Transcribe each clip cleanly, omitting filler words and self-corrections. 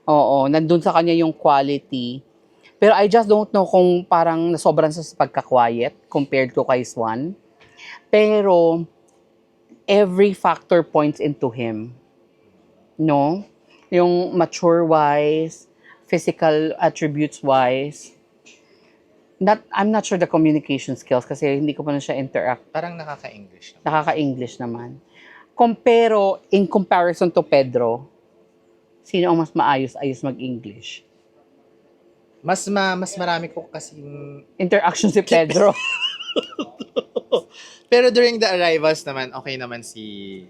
Oo, nandun sa kanya yung quality. Pero I just don't know kung parang nasobran sa pagka-quiet compared to kay Swan. Pero every factor points into him. No? Yung mature-wise, physical attributes-wise. I'm not sure the communication skills kasi hindi ko pa na siya interact. Parang nakaka-English naman. Nakaka-English naman. Pero in comparison to Pedro, sino ang mas maayos mag-English? Mas marami ko kasing Interaction si Pedro. Pero during the arrivals naman, okay naman si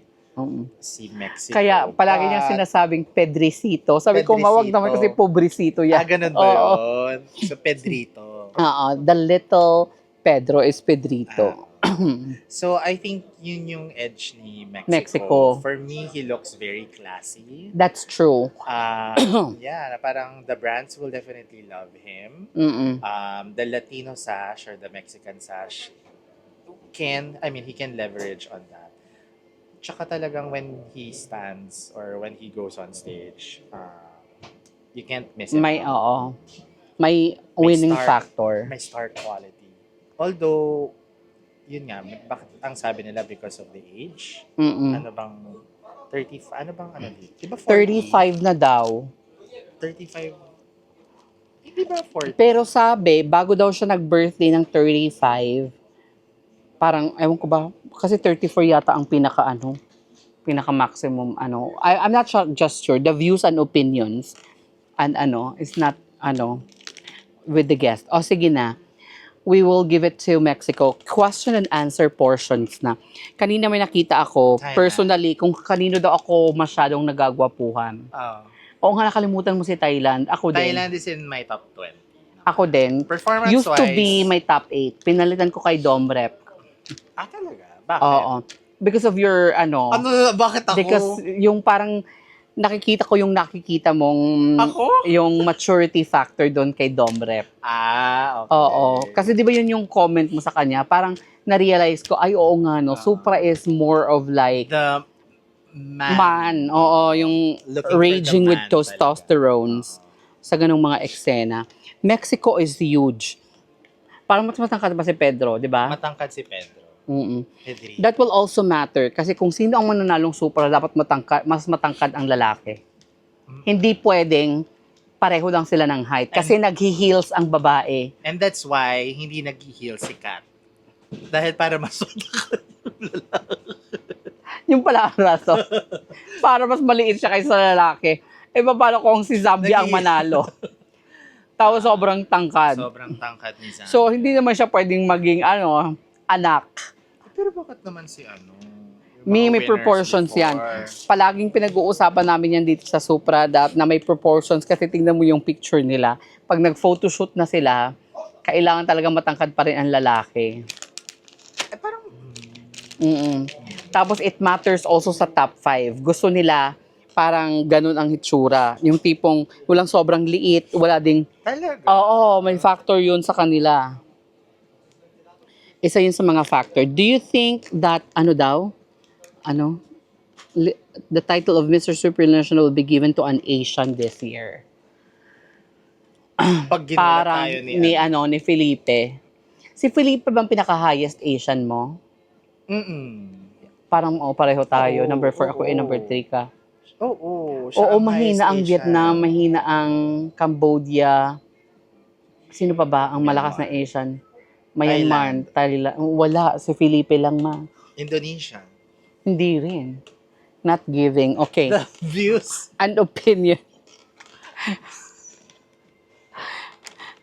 Mexico. Kaya palagi niyang sinasabing Pedricito. Sabi ko, mawag naman kasi Pobrecito yan. Ganun ba yun? So, Pedrito. The little Pedro is Pedrito. So, I think yun yung edge ni Mexico. For me, he looks very classy. That's true. Yeah, parang the brands will definitely love him. The Latino sash or the Mexican sash he can leverage on that. Tsaka talagang when he stands or when he goes on stage, you can't miss him. May winning factor. May star quality. Although, yun nga, bakit ang sabi nila because of the age? Ano bang 35? Ano bang ano dito? Diba 40? 35 na daw. 35? Hindi ba 40? Pero sabi, bago daw siya nag-birthday ng 35, parang, ewan ko ba, kasi 34 yata ang pinaka-maximum, I'm not just sure, the views and opinions, and is not, with the guest. O, sige na. We will give it to Mexico. Question and answer portions na. Kanina may nakita ako, personally, kung kanino daw ako masyadong nagagwapuhan. Oo nga, nakalimutan mo si Thailand. Ako din. Thailand is in my top 20. Ako din. Performance-wise. Used to be my top 8. Pinalitan ko kay Domrep. Talaga? Bakit? Oo. Because of your, bakit ako? Because yung parang, nakikita ko yung nakikita mong yung maturity factor doon kay Domrep. Okay. Oo. Kasi di ba yun yung comment mo sa kanya? Parang na-realize ko, ay oo nga no, Supra is more of like the man. Oo, yung raging with testosterones sa ganung mga eksena. Mexico is huge. Parang mas matangkad pa si Pedro, di ba? Matangkad si Pedro. That will also matter kasi kung sino ang mananalong Supra dapat mas matangkad ang lalaki. Hindi pwedeng pareho lang sila ng height kasi naghi-heels ang babae. And that's why hindi naghi-heel si Kat. Dahil para mas matangkad yung lalaki. Yung pala ang raso. Para mas maliit siya kaysa lalaki. Paano kung si Zambia ang manalo? Tapos sobrang tangkad. Sobrang tangkad ni Zambia. So hindi naman siya pwedeng maging anak. Pero bakit naman si May proportions yan. Palaging pinag-uusapan namin yan dito sa Supra na may proportions kasi tingnan mo yung picture nila. Pag nag-photoshoot na sila, kailangan talaga matangkad pa rin ang lalaki. Parang... Tapos it matters also sa top 5. Gusto nila parang ganun ang hitsura. Yung tipong walang sobrang liit, wala ding... Talaga? Oo, may factor yun sa kanila. Isa yun sa mga factor. Do you think that, the title of Mr. Supranational will be given to an Asian this year? Pag ginawa tayo ni Felipe. Si Felipe bang pinaka-highest Asian mo? Parang, pareho tayo. Number 4 ako, number 3 ka. Oo, mahina ang Vietnam, mahina ang Cambodia. Sino pa ba ang malakas na Asian? Myanmar, Thailand. Wala, si Felipe lang Indonesia. Hindi rin. Not giving. Okay. The views. And opinion.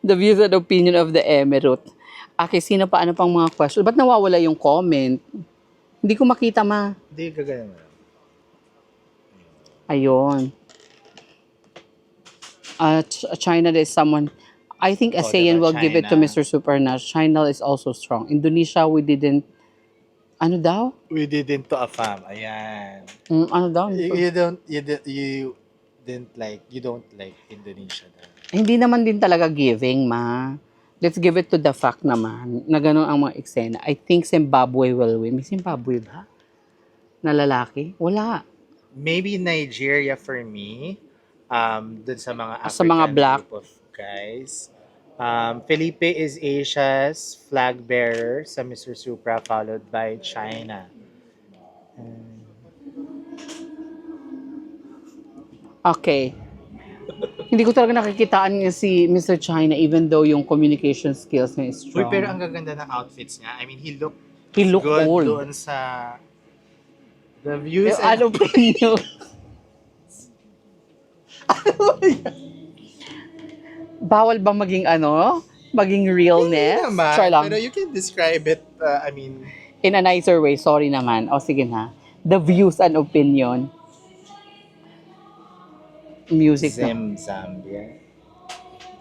The views and opinion of the Emirate. Okay, sino pa? Ano pang mga questions? Ba't nawawala yung comment? Hindi ko makita, Hindi, gagaya mo. Ayun. China, there's someone... I think ASEAN will give it to Mr. Supranash. China is also strong. Indonesia, we didn't... Ano daw? We didn't to affirm. Ayan. Ano daw? You don't like Indonesia. Hindi naman din talaga giving, Let's give it to the fact naman na gano'n ang mga eksena. I think Zimbabwe will win. May Zimbabwe ba? Na lalaki? Wala. Maybe Nigeria for me. dun sa mga Sa mga African black. group of guys. Felipe is Asia's flag bearer sa Mr. Supra, followed by China. Okay. Hindi ko talaga nakikitaan niya si Mr. China even though yung communication skills niya is Uy, strong. pero ang gaganda ng outfits niya. I mean, he looked He look good old. doon sa the views. Ano pa yun? Bawal ba maging maging realness? Hindi naman, Try lang. pero you can describe it, I mean, In a nicer way, sorry naman. O sige na. The views and opinion. Music na. Zambia.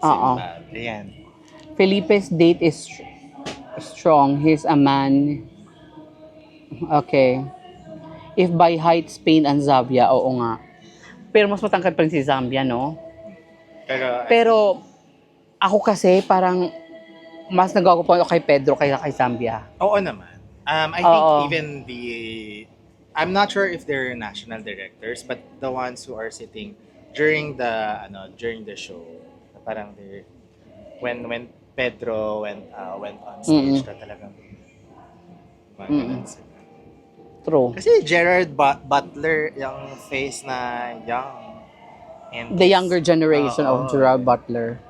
Oo. Zimbabwe. Ayan. Felipe's date is strong. He's a man. Okay. If by height, Spain and Zambia, oo nga. Pero mas matangkad pa rin si Zambia, no? Pero ako kasi parang mas nag-ako kay Pedro kaysa kay Zambia. Oo naman. I think even I'm not sure if they're national directors, but the ones who are sitting during the show, parang when Pedro went on stage, na talagang magaling sila. True. Kasi Gerard Butler, yung face na young. And The younger generation of Gerard Butler.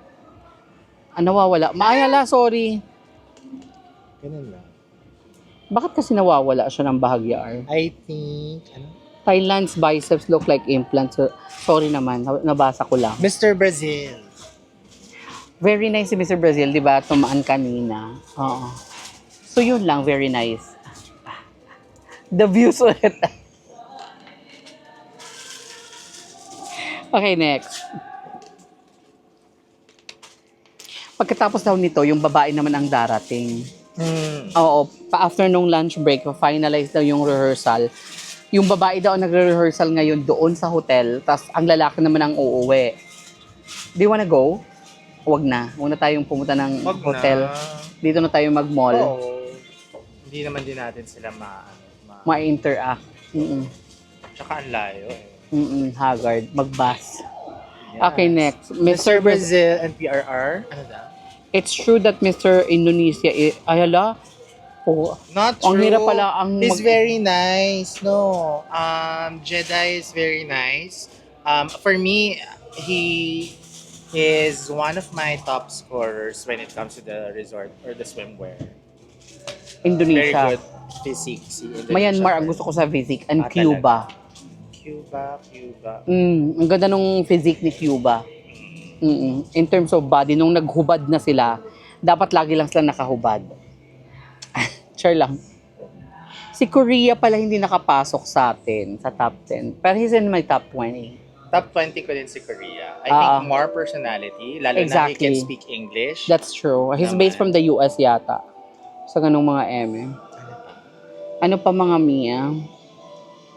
Nawawala. Maayala, sorry. Ganun lang. Bakit kasi nawawala siya ng bahagya, I think, Thailand's biceps look like implants. Sorry naman, nabasa ko lang. Mr. Brazil. Very nice si Mr. Brazil, di ba? Tumaan kanina. Oo. So yun lang, very nice. The views ulit. Okay, next. Pagkatapos daw nito, yung babae naman ang darating. Oo, after nung lunch break, finalize daw yung rehearsal. Yung babae daw ang nagre-rehearsal ngayon doon sa hotel, tapos ang lalaki naman ang uuwi. Do you wanna go? Huwag na. Huwag na tayong pumunta ng hotel. Dito na tayo mag-mall. Oo. Hindi naman din natin sila Ma-interact. Tsaka ang layo eh. Haggard. Mag-bus. Yes. Okay, next. Mr. Brazil and PRR. Ano daw? It's true that Mr. Indonesia ayala. Oh, Not ang true. hirap pala ang He's very nice. No. Jedi is very nice. For me, he is one of my top scorers when it comes to the resort or the swimwear. Indonesia. Very good physique. Si Indonesia. Myanmar ang gusto ko sa physique and Cuba. Cuba. Ang ganda nung physique ni Cuba. In terms of body, nung naghubad na sila, dapat lagi lang sila nakahubad. Char lang. Si Korea pala hindi nakapasok sa atin, sa top 10. Pero he's in my top 20. Top 20 ko din si Korea. I think more personality, lalo na he can speak English. That's true. He's based from the US yata. Sa ganung mga eme. Ano pa mga Mia?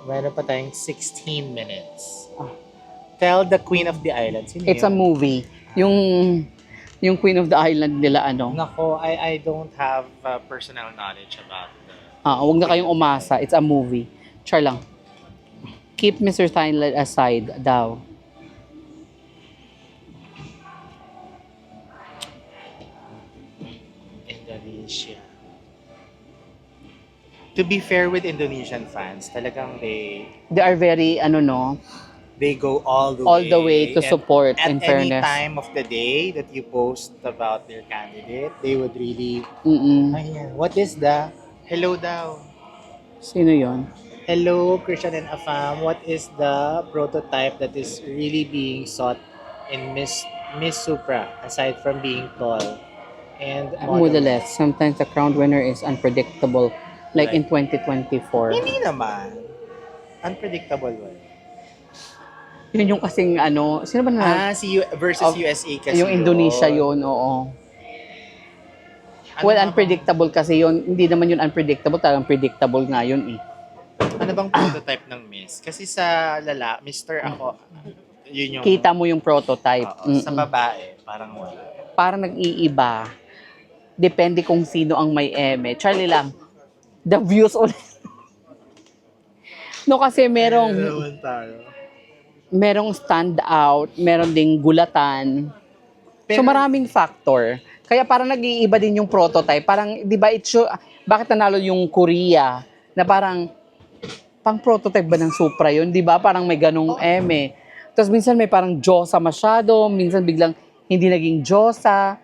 Meron pa tayong 16 minutes. Tell the Queen of the Island. Sino It's a movie. Yung Queen of the Island nila Nako, I don't have personal knowledge about huwag na kayong umasa. It's a movie. Char lang. Keep Mr. Thailand aside daw. Indonesia. To be fair with Indonesian fans, talagang they are very, they go all the way to support, in at fairness. any time of the day that you post about their candidate, they would really, ayan, what is the, hello daw. Sino yon? Hello, Christian and Afam. What is the prototype that is really being sought in Miss Supra, aside from being tall and Modeless. Sometimes the crown winner is unpredictable, like in 2024. Hindi naman. Unpredictable one. Yun yung kasing sino ba na? Versus USA kasi Yung Indonesia yun, oo. Well, unpredictable kasi yun. Hindi naman yun unpredictable, talagang predictable nga yun eh. Ano bang prototype ng Miss? Kasi sa Mr. Ako, yun yung... Kita mo yung prototype. Sa babae, parang wala. Parang nag-iiba. Depende kung sino ang may eme. Charlie lang. The views ulit. No, kasi merong... merong stand out, meron ding gulatan. So Pero, maraming factor. Kaya parang nag-iiba din yung prototype. Parang, di ba, bakit nanalo yung Korea? Na parang, pang prototype ba ng Supra yun? Di ba? Parang may ganong eme. Tapos minsan may parang Diyosa masyado, minsan biglang hindi naging Diyosa.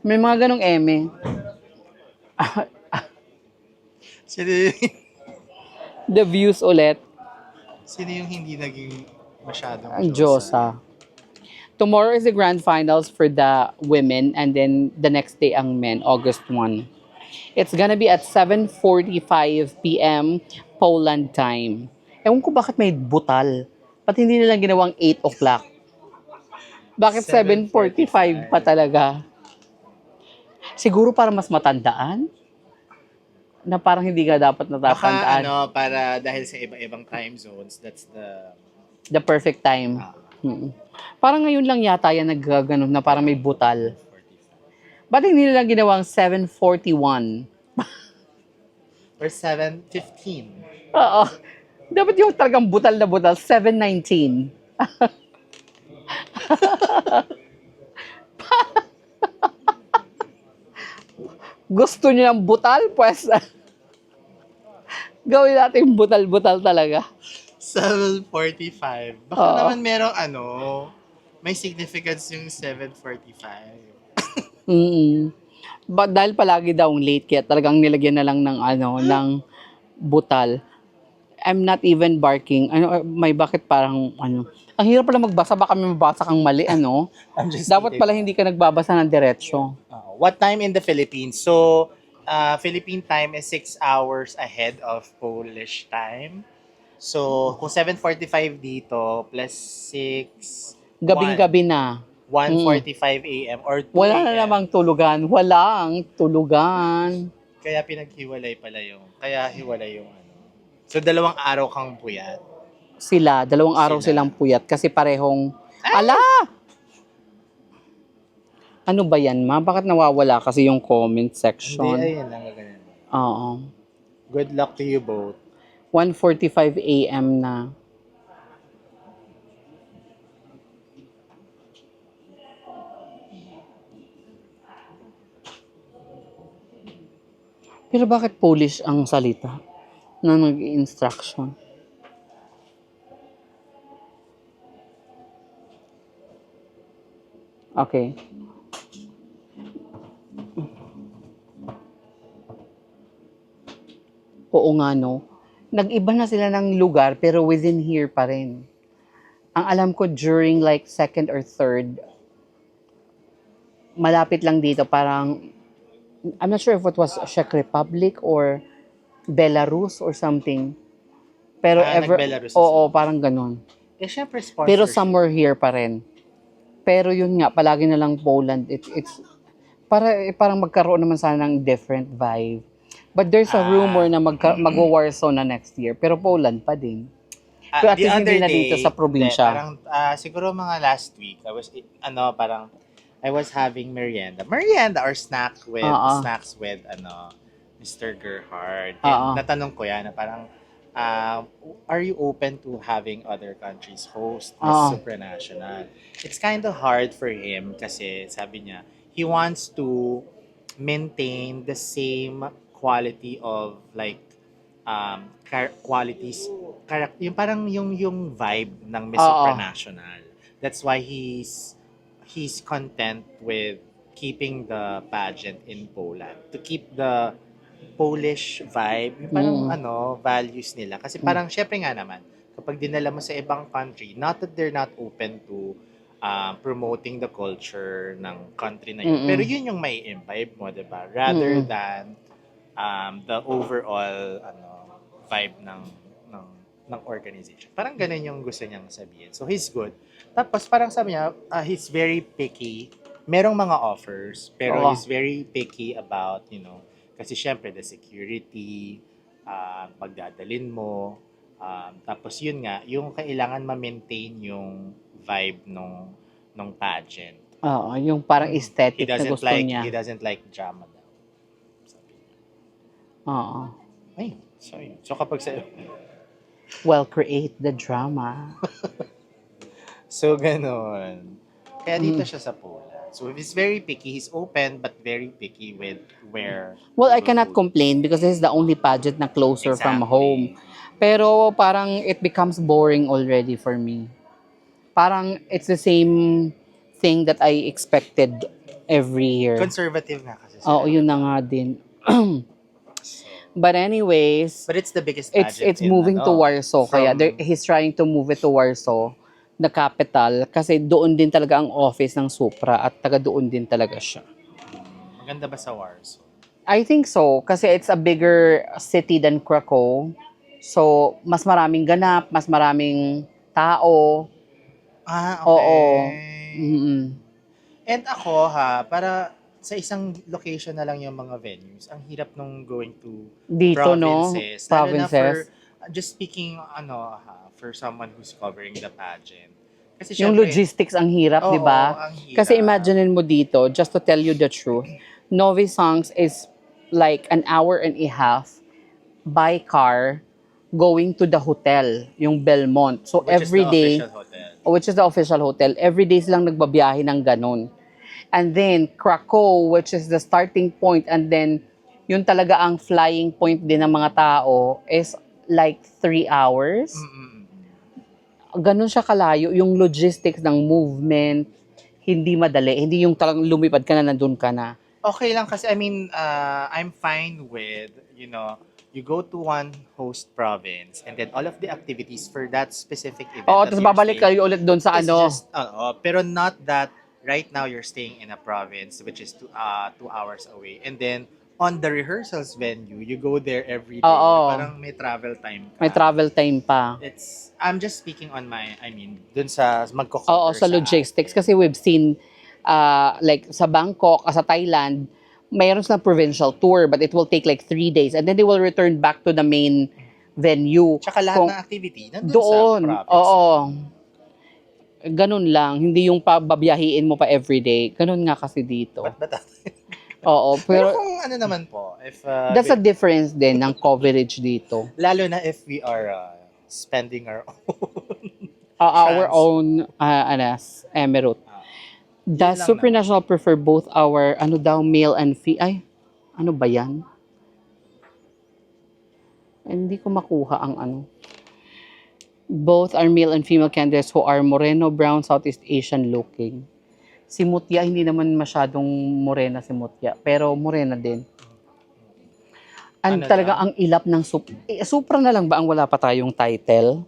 May mga ganong eme. sino yung, The views ulit, sino yung hindi naging masyadong ang Diyosa? Diyosa. Tomorrow is the grand finals for the women and then the next day ang men, August 1. It's gonna be at 7:45 p.m. Poland time. Ewan ko bakit may butal. Ba't hindi nila ginawang 8 o'clock? Bakit 7:45 pa talaga? Siguro para mas matandaan? Na parang hindi ka dapat Baka natatandaan. para dahil sa iba-ibang time zones, that's the... The perfect time. Ah, Parang ngayon lang yata yan naggaganon na parang may butal. 45. Ba't hindi nila ginawang 7:41? Or 7:15. Oo. Dapat yung talagang butal na butal, 7:19. Gusto niyo ng butal? Pues, gawin natin butal-butal talaga. 7:45. Baka Oo. naman merong may significance yung 7:45. Dahil palagi daw late, kaya talagang nilagyan na lang ng ng butal. I'm not even barking. May bakit parang Ang hirap pala magbasa, baka may mabasa kang mali, I'm just Dapat kidding. pala hindi ka nagbabasa ng diretsyo. What time in the Philippines? So, Philippine time is 6 hours ahead of Polish time. So, kung 7:45 dito, plus 6, Gabing-gabi na. 1:45 a.m. or 2 Wala na a.m. namang tulugan. Walang tulugan. Kaya pinaghiwalay pala kaya hiwalay yung So, 2 araw kang puyat. Sila, 2 araw Sila. silang puyat kasi parehong, ala! Ano ba yan, ma? Bakit nawawala kasi yung comment Hindi, section? ayun lang, ganun. Oo. Good luck to you both. 1:45 a.m. na. Pero bakit Polish ang salita na nag-instruction? Okay. Oo nga, no? Nag-iba na sila ng lugar, pero within here pa rin. Ang alam ko, during like second or third, malapit lang dito, parang, I'm not sure if it was Czech Republic or Belarus or something. Pero nag-Belarus na oo, sila. parang ganun. Syempre sponsorship. Pero somewhere here pa rin. Pero yun nga, palagi na lang Poland. It's parang magkaroon naman sana ng different vibe. But there's a rumor na mag-Warzone na next year. Pero Poland pa din. Pero at The least hindi other na day, dito sa probinsya. Parang, siguro mga last week, I was having merienda or snacks with Mr. Gerhard. And natanong ko yan na parang, are you open to having other countries host Miss Supranational? It's kind of hard for him kasi sabi niya, he wants to maintain the same quality of like qualities, yung parang yung vibe ng Miss Supranational. That's why he's content with keeping the pageant in Poland to keep the Polish vibe, yung parang values nila. Kasi parang syempre nga naman, kapag dinala mo sa ibang country, not that they're not open to promoting the culture ng country na yun. Pero yun yung may imbibe mo, diba? Rather than the overall vibe ng organization. Parang ganun yung gusto niyang sabihin. So he's good. Tapos parang sabi niya, he's very picky. Merong mga offers, pero he's very picky about, kasi syempre the security, pagdadalin mo, tapos yun nga, yung kailangan ma-maintain yung vibe nung pageant. Oo, yung parang aesthetic na gusto niya. He doesn't like drama daw. Oo. Ay, sorry. So kapag sa'yo, Well, create the drama. So, ganun. Kaya dito siya sa Poland. So, if he's very picky, he's open but very picky with where Well, he I will cannot go. complain because this is the only pageant na closer from home. Exactly. Pero parang it becomes boring already for me. Parang it's the same thing that I expected every year. Conservative nga kasi Oo, sila. yun na diba? nga din. So, But anyways, but it's the biggest it's pageant it's moving to Warsaw. Kaya from- he's trying to move it to Warsaw, the capital, kasi doon din talaga ang office ng Supra at taga doon din talaga siya. Maganda ba sa Warsaw? I think so, kasi it's a bigger city than Krakow. So, mas maraming ganap, mas maraming tao. Ah, Oo. okay. Mm-mm. And ako para sa isang location na lang yung mga venues, ang hirap nung going to Dito, no? provinces. Lalo na Provinces. for, just speaking, for someone who's covering the pageant. Kasi Yung syempre, logistics ang hirap, oo, di ba? ang hirap. Kasi imaginein mo dito, just to tell you the truth, Novi Songs is like an hour and a half by car going to the hotel, yung Belmont. So which every is the day, official hotel. which is the official hotel, every day silang nagbabiyahe ng ganun. And then Krakow, which is the starting point, and then yun talaga ang flying point din ng mga tao is like 3 hours. Mm-mm. Ganun siya kalayo, yung logistics ng movement, hindi madali. Hindi yung talagang lumipad ka na, nandun ka na. Okay lang kasi, I mean, I'm fine with, you go to one host province and then all of the activities for that specific event. Oo, that tapos you're babalik staying, kayo ulit doon sa it's ano. just, pero not that right now you're staying in a province which is 2 hours away. And then, on the rehearsals venue, you go there every day. Oo. Parang may travel time ka. May travel time pa. I'm just speaking on dun sa magko-cover Oo, sa logistics. atin. Kasi we've seen, like sa Bangkok, sa Thailand, mayroon silang provincial tour, but it will take like 3 days. And then they will return back to the main venue. Tsaka lahat Kung- ng activity, nandun Doon, sa province. oo. Ganun lang. Hindi yung babiyahiin mo pa everyday. Ganun nga kasi dito. Ba't? Oo, Pero pero kung ano naman po, if that's a difference din ng coverage dito. lalo na if we are spending our own. Our Trans. own, emirate. The Yun lang supranational prefer both our, male and ay, ano ba yan? Hindi ko makuha ang ano. Both are male and female candidates who are Moreno, brown, Southeast Asian looking. Si Mutya, hindi naman masyadong morena si Mutya, pero morena din. Ano Talaga lang? ang ilap ng Supra na lang ba ang wala pa tayong title?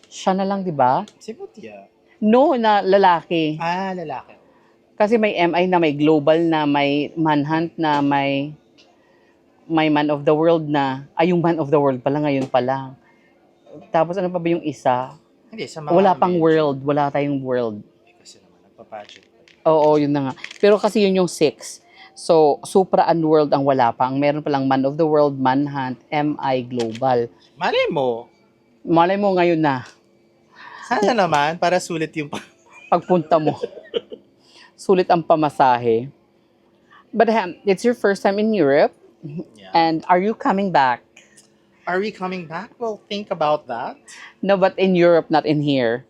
Siya na lang, di ba? Si Mutia. No, na lalaki. Lalaki. Kasi may MI na, may global na, may manhunt na, may man of the world na. Ay, yung man of the world pala, ngayon pala. Tapos ano pa ba yung isa? Hindi, sa mga Wala pang medyo- world. Wala tayong world. Kasi naman, nagpa-pageant. Oo, yun na nga. Pero kasi yun yung 6. So, Supra and World ang wala pa. Ang meron palang Man of the World, Manhunt, MI, Global. Malay mo, Malay mo ngayon na, sana naman, para sulit yung pagpunta mo. Sulit ang pamasahe. But it's your first time in Europe. Yeah. And are you coming back? Are we coming back? Well, think about that. No, but in Europe, not in here.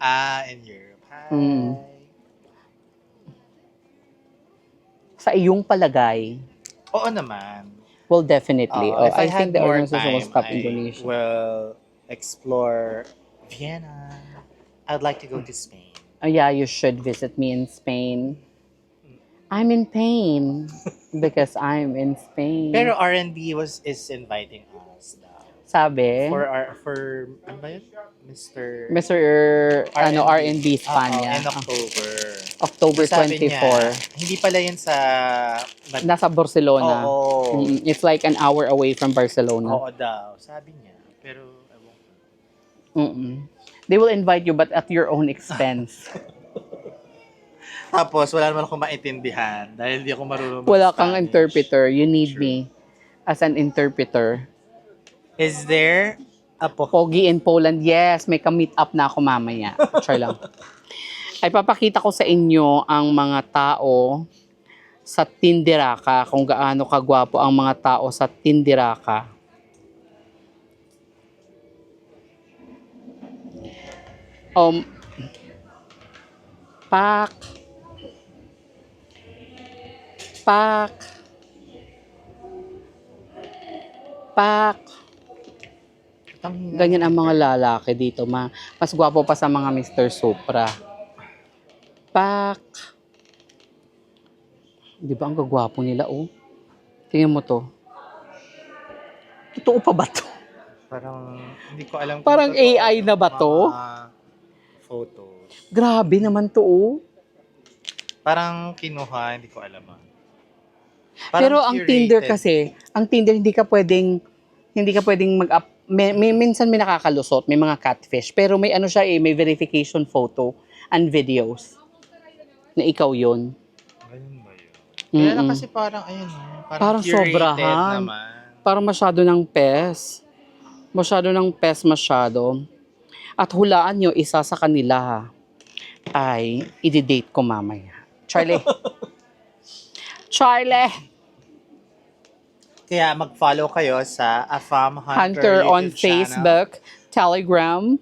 In Europe. Hi. Sa iyong palagay, Oo naman. well, definitely. If I think had the more organization will time, stop I Indonesia. will explore Vienna. I'd like to go to Spain. Oh, yeah, you should visit me in Spain. I'm in pain because I'm in Spain. Pero R&B is inviting us daw. Sabi, For ano ba yun? Mr. Mr. R&B Spanya. In October. October Sabi niya, 24. hindi pala yun sa... Nasa Barcelona. Oo. It's like an hour away from Barcelona. Oo daw. Sabi niya. Pero, ewan ko. They will invite you but at your own expense. Tapos, wala naman akong maintindihan dahil hindi ako marunong Wala kang mag-Spanish. interpreter. You need True. me as an interpreter. Is there a Pogi in Poland, yes. May ka-meet up na ako mamaya. Try lang. Ay papakita ko sa inyo ang mga tao sa Tindiraka, kung gaano kagwapo ang mga tao sa Tindiraka. Pak. Pak. Pak. Ganyan ang mga lalaki dito, ma. Mas gwapo pa sa mga Mr. Supra. Pak. Di ba ang gagwapo nila, oh? Tingnan mo to. Totoo pa ba to? Parang, hindi ko alam Parang totoo AI na ba to? mga photos. Grabe naman to, oh. Parang kinuha, hindi ko alam. Pero ang Tinder kasi, ang Tinder hindi ka pwedeng mag-up. Minsan may nakakalusot, may mga catfish. Pero may ano siya may verification photo and videos na ikaw yun. Ganun ba yun? Kaya na kasi parang, Parang curated sobrahan. naman. Parang masyado ng pes. Masyado. At hulaan nyo, isa sa kanila ay i-date ko mamaya. Charlie. Charlie. Kaya mag-follow kayo sa Afam Hunter on YouTube channel Facebook, Telegram,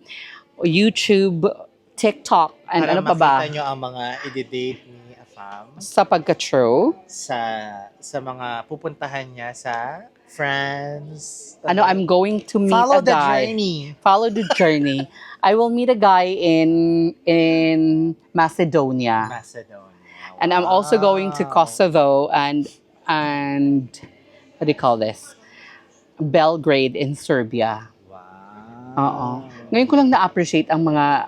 YouTube, TikTok, and para ano pa ba? makita nyo ang mga i-date ni Afam Sa pagka-true. sa mga pupuntahan niya sa France. I'm going to meet Follow a the guy. journey. Follow the journey. I will meet a guy in Macedonia. Macedonia. And I'm also going to Wow. Kosovo and what do you call this? Belgrade in Serbia. Wow. Oo. Ngayon ko lang na-appreciate ang mga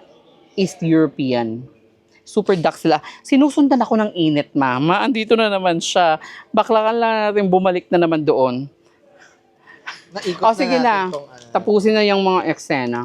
East European. Super duck sila. Sinusundan ako ng init, mama. Andito na naman siya. Baklakan lang natin bumalik na naman doon. Naikot Sige na. natin tong, Tapusin na yung mga eksena.